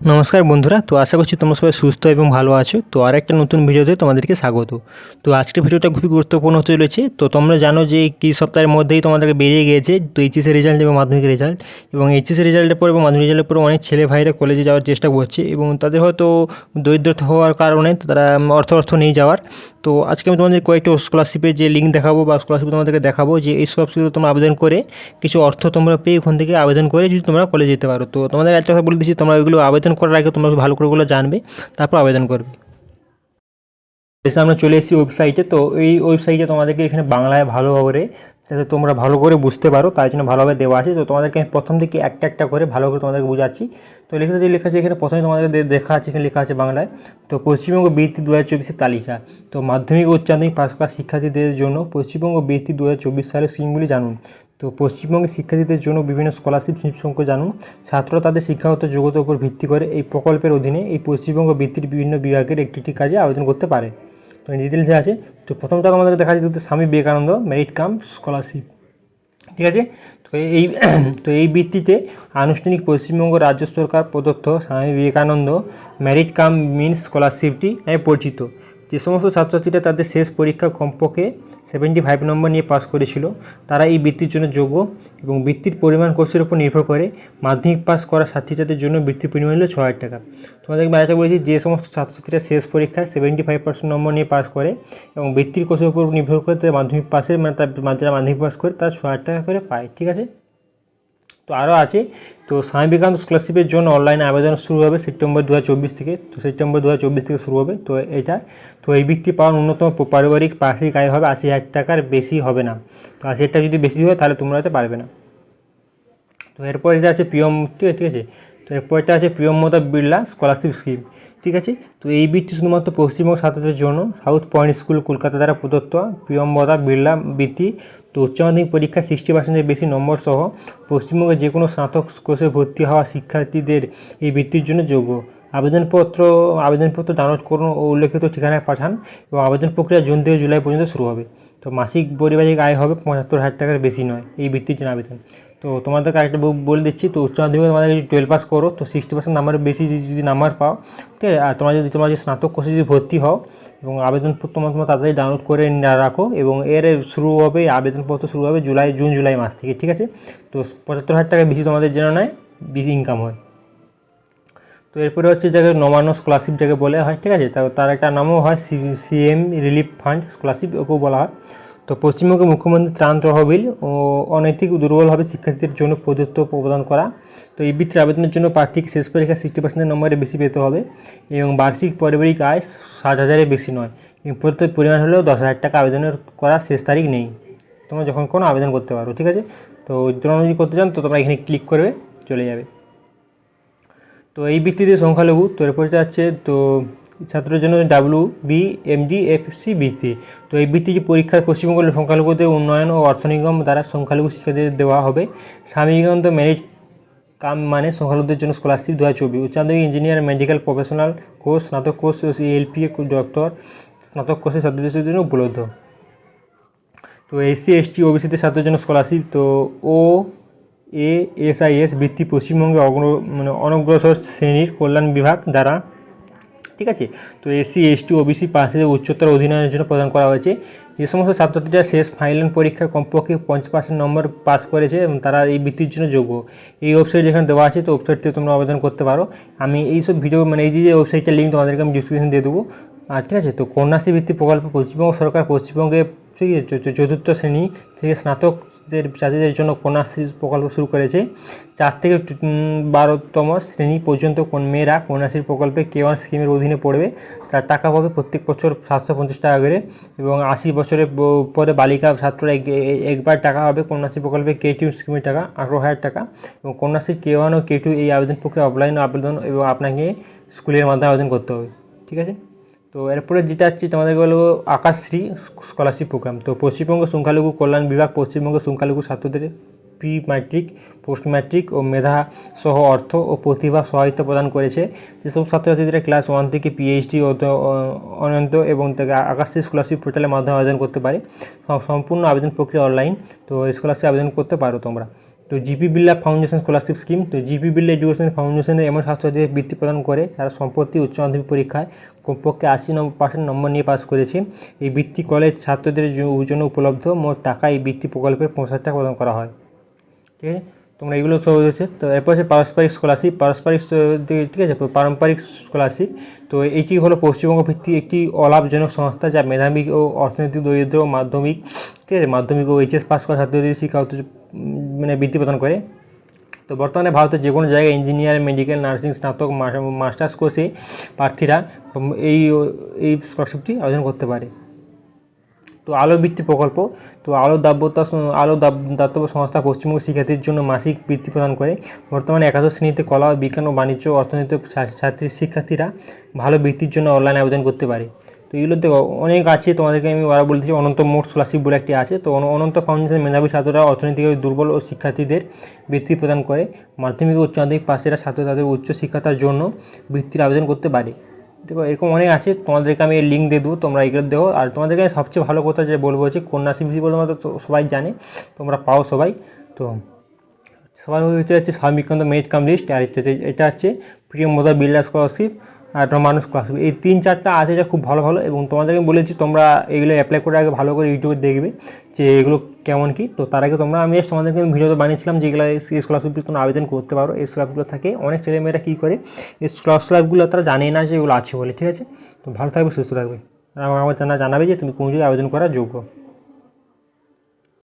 নমস্কার বন্ধুরা, তো আশা করছি তোমরা সবাই সুস্থ এবং ভালো আছো। তো আরেকটা নতুন ভিডিওতে তোমাদেরকে স্বাগত। তো আজকের ভিডিওটা খুবই গুরুত্বপূর্ণ হতে চলেছে। তো তোমরা জানো যে কি সপ্তাহের মধ্যেই তোমাদেরকে বেরিয়ে গিয়েছে তো এইচএসের রেজাল্ট এবং মাধ্যমিক রেজাল্ট, এবং এইচএসের রেজাল্টের পর এবং মাধ্যমিক রেজাল্টের পর অনেক ছেলে ভাইরা কলেজে যাওয়ার চেষ্টা করছে এবং তাদের হয়তো দরিদ্রতা হওয়ার কারণে তারা অর্থ নেই যাওয়ার। তো আজকে আমি তোমাদের কয়েকটা স্কলারশিপের যে লিঙ্ক দেখাবো বা স্কলারশিপ তোমাদেরকে দেখাবো যে এই স্কলারশিপে তোমরা আবেদন করে কিছু অর্থ তোমরা পেয়ে ওখান থেকে আবেদন করে যদি তোমরা কলেজে যেতে পারো। তো তোমাদের একটা কথা বলে দিচ্ছি, তোমরা ওইগুলো আবেদন করার আগে তোমরা ভালো করে ওগুলো জানবে, তারপর আবেদন করবে। এসে আমরা চলে এসেছি ওয়েবসাইটে। তো এই ওয়েবসাইটে তোমাদেরকে এখানে বাংলায় ভালো করে, যাতে তোমরা ভালো করে বুঝতে পারো তাই জন্য ভালোভাবে দেওয়া আছে। তো তোমাদেরকে আমি প্রথম থেকে একটা একটা করে ভালো করে তোমাদেরকে বুঝাচ্ছি। তো যে লেখা আছে এখানে প্রথমে তোমাদের দেখা আছে, এখানে লেখা আছে বাংলায়। তো পশ্চিমবঙ্গ বৃত্তি 2024 তালিকা। তো মাধ্যমিক ও উচ্চ মাধ্যমিক পাস করা শিক্ষার্থীদের জন্য পশ্চিমবঙ্গ বৃত্তি 2024 সালের স্কিমগুলি জানুন। তো পশ্চিমবঙ্গের শিক্ষার্থীদের জন্য বিভিন্ন স্কলারশিপ সম্পর্কে জানুন। ছাত্ররা তাদের শিক্ষাগত যোগ্যতার উপর ভিত্তি করে এই প্রকল্পের অধীনে এই পশ্চিমবঙ্গ বৃত্তির বিভিন্ন বিভাগের একটি কাজে আবেদন করতে পারে। তো ডিটেলসে আছে। তো প্রথমটা আমাদের দেখা যাচ্ছে Swami Vivekananda merit cum scholarship, ঠিক আছে। তো এই তো এই বৃত্তিতে আনুষ্ঠানিক পশ্চিমবঙ্গ রাজ্য সরকার প্রদত্ত Swami Vivekananda merit cum means স্কলারশিপটি নামে পরিচিত। যে সমস্ত ছাত্রছাত্রীরা তাদের শেষ পরীক্ষা কমপক্ষে 75 নম্বর নিয়ে পাস করেছিল তারা এই বৃত্তির জন্য যোগ্য, এবং বৃত্তির পরিমাণ কোর্সের উপর নির্ভর করে। মাধ্যমিক পাস করা ছাত্রীদের জন্য বৃত্তির পরিমাণ হলো 6,000 টাকা। তোমাদেরকে আরেকটা বলেছি, যে সমস্ত ছাত্রছাত্রীরা শেষ পরীক্ষায় 75% নম্বর নিয়ে পাস করে এবং বৃত্তির কোর্সের উপর নির্ভর করে তাদের মাধ্যমিক পাসের যারা মাধ্যমিক পাস করে তারা 6,000 টাকা করে পায়, ঠিক আছে। তো আরও আছে। তো স্বামী বিবেকানন্দ স্কলারশিপের জন্য অনলাইনে আবেদন শুরু হবে সেপ্টেম্বর 2024 থেকে। তো সেপ্টেম্বর 2024 থেকে শুরু হবে। তো এই বৃত্তি পাওয়ার ন্যূনতম পারিবারিক বার্ষিক আয় হবে 80,000 টাকার বেশি হবে না। তো 80,000 টাকা যদি বেশি হয় তাহলে তোমরা হতে পারবে না। তো এরপর এটা আছে পিএম, ঠিক আছে। তো এরপরটা আছে প্রিয়মতা বিড়লা স্কলারশিপ স্কিম, ঠিক আছে। তো এই বৃত্তি শুধুমাত্র পশ্চিমবঙ্গ ছাত্রদের জন্য। সাউথ পয়েন্ট স্কুল কলকাতা দ্বারা প্রদত্ত প্রিয়মতা বিড়লা বৃত্তি। তো উচ্চ মাধ্যমিক পরীক্ষায় 60%-এর বেশি নম্বর সহ পশ্চিমবঙ্গে যে কোনো স্নাতক কোর্সে ভর্তি হওয়া শিক্ষার্থীদের এই বৃত্তির জন্য যোগ্য। আবেদনপত্র ডাউনলোড করুন ও উল্লেখিত ঠিকানায় পাঠান, এবং আবেদন প্রক্রিয়া জুন থেকে জুলাই পর্যন্ত শুরু হবে। তো মাসিক পারিবারিক আয় হবে 75,000 টাকার বেশি নয় এই বৃত্তির জন্য আবেদন। তো তোমাদেরকে আরেকটা বলে দিচ্ছি। তো উচ্চ মাধ্যমিকে তোমাদের যদি 12 পাস করো তো 60% নাম্বারের বেশি যদি নাম্বার পাও, ঠিক আছে। আর তোমরা যদি স্নাতক কোর্সে যদি ভর্তি হও এবং আবেদনপত্র তোমরা তাড়াতাড়ি ডাউনলোড করে রাখো, এবং আবেদনপত্র শুরু হবে জুন জুলাই মাস থেকে, ঠিক আছে। তো 75,000 টাকা বেশি তোমাদের যেন নয় বেশি ইনকাম হয়। তো এরপরে হচ্ছে যাকে নবান্ন স্কলারশিপ যাকে বলে হয়, ঠিক আছে। তার একটা নামও হয় সিএম রিলিফ ফান্ড স্কলারশিপ, ওকেও বলা হয়। তো পশ্চিমবঙ্গের মুখ্যমন্ত্রী ত্রাণ তহবিল ও অনৈতিক দুর্বলভাবে শিক্ষার্থীদের জন্য প্রদান করা। তো এই বৃত্তির আবেদনের জন্য প্রার্থীকে শেষ পরীক্ষা 60% নম্বরে বেশি পেতে হবে, এবং বার্ষিক পারিবারিক আয় 60,000-এর বেশি নয়, এবং প্রত্যেক পরিমাণ হলেও 10,000 টাকা। আবেদনের করার শেষ তারিখ নেই, তোমরা যখন কোনো আবেদন করতে পারো, ঠিক আছে। তো তোমরা যদি করতে চান তো তোমরা এখানে ক্লিক করবে, চলে যাবে। তো এই বৃত্তিতে সংখ্যালঘু, তো এরপর যাচ্ছে তো ছাত্রের জন্য WBMDFC বৃত্তি। তো এই বৃত্তি যে পরীক্ষার পশ্চিমবঙ্গের সংখ্যালঘুদের উন্নয়ন ও অর্থ নিগম দ্বারা সংখ্যালঘু শিক্ষার্থীদের দেওয়া হবে। স্বামী বিবেকানন্দ মেরিট কাম মানে সংখ্যালঘুদের জন্য স্কলারশিপ 2024। উচ্চ মাধ্যমিক ইঞ্জিনিয়ার মেডিকেল প্রফেশনাল কোর্স স্নাতক কোর্স এলপিএ ডক্টর স্নাতক কোর্সের ছাত্রদের জন্য উপলব্ধ। তো SC ST ওবিসিদের ছাত্রদের জন্য স্কলারশিপ। তো OASIS বৃত্তি পশ্চিমবঙ্গে অনগ্রসর শ্রেণীর কল্যাণ বিভাগ দ্বারা, ঠিক আছে। তো SC ST OBC প্রার্থীদের উচ্চতর অধ্যয়নের জন্য প্রদান করা হয়েছে। যে সমস্ত ছাত্রছাত্রীরা শেষ ফাইনাল পরীক্ষায় কমপক্ষে 50% নম্বর পাস করেছে এবং তারা এই বৃত্তির জন্য যোগ্য। এই ওয়েবসাইট যেখানে দেওয়া আছে, তো ওয়েবসাইট থেকে তোমরা আবেদন করতে পারো। আমি এইসব ভিডিও এই যে ওয়েবসাইটের লিঙ্ক তোমাদেরকে আমি ডিসক্রিপশন দিয়ে দেবো। আর ঠিক আছে। তো কন্যাশ্রী ভিত্তিক প্রকল্প পশ্চিমবঙ্গ সরকার পশ্চিমবঙ্গে চতুর্থ শ্রেণী থেকে স্নাতকদের ছাত্রীদের জন্য কন্যাশ্রী প্রকল্প শুরু করেছে। 4 থেকে 12তম শ্রেণী পর্যন্ত মেয়েরা কন্যাশ্রী প্রকল্পে K1 স্কিমের অধীনে পড়বে। তার টাকা পাবে প্রত্যেক বছর 750 টাকা করে, এবং 80 বছরের পরে বালিকা ছাত্ররা একবার টাকা পাবে কন্যাশ্রী প্রকল্পে K2 স্কিমের টাকা 18,000 টাকা। এবং কন্যাশ্রী K1 ও K2 এই আবেদন প্রক্রিয়া অফলাইন আবেদন, এবং আপনাকে স্কুলের মাধ্যমে আবেদন করতে হবে, ঠিক আছে। তো এরপরে যেটা হচ্ছে তোমাদের বলবো আকাশশ্রী স্কলারশিপ প্রোগ্রাম। তো পশ্চিমবঙ্গ সংখ্যালঘু কল্যাণ বিভাগ পশ্চিমবঙ্গ সংখ্যালঘু ছাত্রদের প্রি ম্যাট্রিক, পোস্ট ম্যাট্রিক ও মেধা সহ অর্থ ও প্রতিভা সহায়তা প্রদান করেছে। যেসব ছাত্রছাত্রীরা ক্লাস 1 থেকে PhD অনন্ত এবং তাকে আকাশশ্রী স্কলারশিপ পোর্টালের মাধ্যমে আবেদন করতে পারে। সম্পূর্ণ আবেদন প্রক্রিয়া অনলাইন। তো স্কলারশিপ আবেদন করতে পারো তোমরা। তো GP Birla foundation scholarship scheme, তো জিপি বিড়লা এডুকেশন ফাউন্ডেশনে এমন ছাত্রছাত্রীদের বৃত্তি প্রদান করে যারা সম্প্রতি উচ্চ মাধ্যমিক পরীক্ষায় কমপক্ষে 80% নম্বর নিয়ে পাস করেছে। এই বৃত্তি কলেজ ছাত্রদের জন্য উপলব্ধ মোট টাকা এই বৃত্তি প্রকল্পের 65 টাকা প্রদান করা হয়। ঠিক আছে, তোমরা এগুলো তো হয়েছে। তো এরপর হচ্ছে পারস্পরিক স্কলারশিপ, ঠিক আছে, পারম্পরিক স্কলারশিপ। তো এটি হলো পশ্চিমবঙ্গ ভিত্তিক একটি অলাভজনক সংস্থা যা মেধাবী ও অর্থনৈতিক দরিদ্র মাধ্যমিক, ঠিক আছে, মাধ্যমিক ও এইচএস পাস করা ছাত্রদের শিক্ষা মানে বৃত্তি প্রদান করে। তো বর্তমানে ভারতের যে কোনো জায়গায় ইঞ্জিনিয়ার, মেডিকেল, নার্সিং, স্নাতক, মাস্টার্স কোর্সে প্রার্থীরা এই এই স্কলারশিপটি আবেদন করতে পারে। তো আলো বৃত্তি প্রকল্প, তো আলো দাতব্য সংস্থা পশ্চিমবঙ্গ শিক্ষার্থীর জন্য মাসিক বৃত্তি প্রদান করে। বর্তমানে একাদশ শ্রেণীতে কলা, বিজ্ঞান ও বাণিজ্য অর্থনীতি শিক্ষার্থীরা ভালো বৃত্তির জন্য অনলাইনে আবেদন করতে পারে। তো এগুলোতে অনেক আছে, তোমাদেরকে আমি আবার বলতেছি। অনন্ত মোট স্কলারশিপ বলে একটি আছে। তো অনন্ত ফাউন্ডেশন মেধাবী ছাত্ররা অর্থনৈতিকভাবে দুর্বল ও শিক্ষার্থীদের বৃত্তি প্রদান করে। মাধ্যমিক ও উচ্চ মাধ্যমিক পাশেরা ছাত্রছাত্রীদের উচ্চ শিক্ষার জন্য বৃত্তির আবেদন করতে পারে। দেখো এরকম অনেক আছে, তোমাদেরকে আমি লিঙ্ক দিয়ে দেবো, তোমরা এগুলো দেখো। আর তোমাদেরকে সবচেয়ে ভালো কথা যে বলবো হচ্ছে কন্যাশ্রী বলে তো সবাই জানে, তোমরা পাও সবাই। তো সবার হচ্ছে স্বামীকান্ত মেরিট কাম লিস্ট, আর এটা হচ্ছে প্রিয় মোদা বিড়লা স্কলারশিপ, আর মানুষ স্কলারশিপ। এই 3-4টা আছে যা খুব ভালো ভালো, এবং তোমাদেরকে বলেছি তোমরা এগুলো অ্যাপ্লাই করে আগে ভালো করে ইউটিউবে দেখবে যে এগুলো কেমন কী। তো তার আগে আমি তোমাদেরকে ভিডিওতে বানিয়েছিলাম যেগুলো এই স্কলারশিপগুলো তোমরা আবেদন করতে পারো। এই স্কলারশিপগুলো থাকে, অনেক ছেলেমেয়েরা কী করে এই স্কলারশিপগুলো তারা জানে না যে এগুলো আছে বলে। ঠিক আছে, তো ভালো থাকবে, সুস্থ থাকবে, আর আমার জানাবে যে তুমি কোন আবেদন করার যোগ্য।